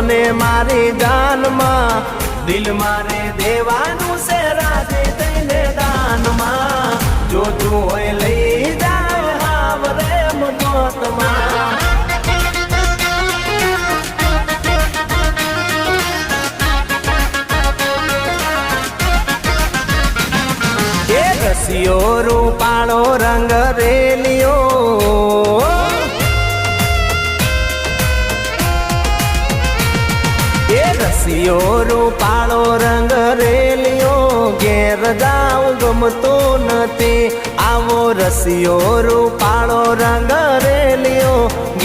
તમને મારી જાનમાં દિલ મારે દેવાનું છે રાજી થઈને દાનમાં જોતું હોય લઈ જાય હાવરે મનોતમાં એ રસિયો રૂપાળો રંગ રેલિયો રસિયો રૂપાળો રંગ રેલિયો ઘેર જાવ ગમતો નથી આવો રસિયો રૂપાળો રંગ રેલિયો